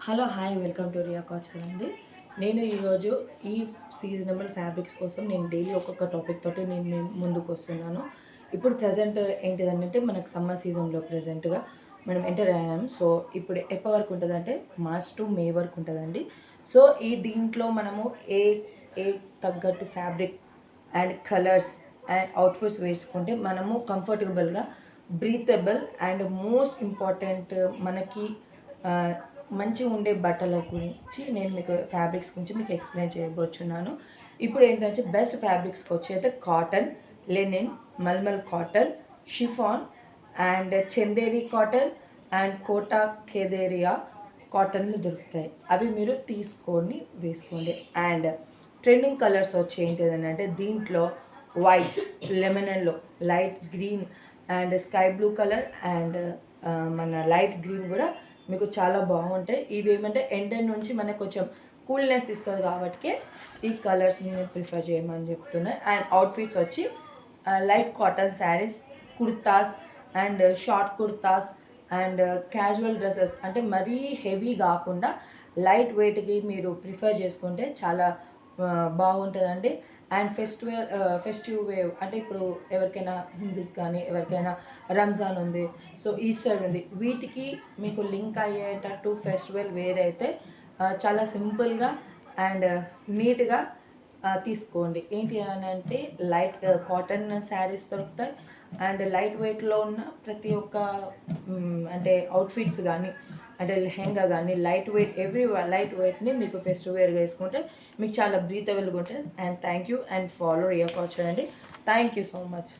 Hello hi welcome to Riya Kachar అండి. నేను ఈరోజు ఈ సీజనబుల్ ఫ్యాబ్రిక్స్ కోసం నేను డైలీ ఒక్కొక్క టాపిక్ తోటి నేను ముందుకు వస్తున్నాను. ఇప్పుడు ప్రజెంట్ ఏంటిదంటే మనకు సమ్మర్ సీజన్లో ప్రజెంట్గా మనం ఎంటర్ అయ్యాం. సో ఇప్పుడు ఎప్పటి వరకు ఉంటుందంటే మార్చ్ టు మే వరకు ఉంటుందండి. సో దీంట్లో మనము ఏ ఏ తగ్గట్టు fabric and colours and outfits వేసుకుంటే మనము కంఫర్టబుల్గా బ్రీతబుల్ అండ్ మోస్ట్ ఇంపార్టెంట్ మనకి మంచిగా ఉండే బట్టల గురించి నేను మీకు ఫ్యాబ్రిక్స్ గురించి మీకు ఎక్స్ప్లెయిన్ చేయబోతున్నాను. ఇప్పుడు ఏంటంటే బెస్ట్ ఫ్యాబ్రిక్స్కి వచ్చి అయితే cotton, linen, mulmul cotton, chiffon and Chanderi cotton and Kota Doria కాటన్లు దొరుకుతాయి. అవి మీరు తీసుకొని వేసుకోండి. అండ్ ట్రెండింగ్ కలర్స్ వచ్చి ఏంటిదంటే దీంట్లో white, lemon yellow, light green and sky blue colour and మన లైట్ గ్రీన్ కూడా మీకు చాలా బాగుంటాయి. ఇవి ఏమంటే ఎండ నుంచి మనకు కొంచెం కూల్నెస్ ఇస్తుంది కాబట్టి ఈ కలర్స్ని నేను ప్రిఫర్ చేయమని చెప్తున్నాను. అండ్ అవుట్ఫిట్స్ వచ్చి light cotton saris, kurtas and short kurtas and casual dresses అంటే మరీ హెవీ కాకుండా లైట్ వెయిట్కి మీరు ప్రిఫర్ చేసుకుంటే చాలా బాగుంటుందండి. అండ్ ఫెస్టివ్ వేవ్ అంటే ఇప్పుడు ఎవరికైనా హిందూస్ కానీ ఎవరికైనా రంజాన్ ఉంది, సో ఈస్టర్ ఉంది, వీటికి మీకు లింక్ అయ్యేటట్టు ఫెస్టివల్ వేర్ అయితే చాలా సింపుల్గా అండ్ నీట్గా తీసుకోండి. ఏంటి అని అంటే లైట్ కాటన్ శారీస్ దొరుకుతాయి అండ్ లైట్ వెయిట్లో ఉన్న ప్రతి ఒక్క అంటే అవుట్ఫిట్స్ కానీ అంటే లెహెంగా కానీ లైట్ వెయిట్ లైట్ వెయిట్ని మీకు ఫెస్టివ్ వేర్గా వేసుకుంటే మీకు చాలా బ్రీతబుల్గా ఉంటుంది. And thank you and follow Riya Kachar అండి. Thank you so much.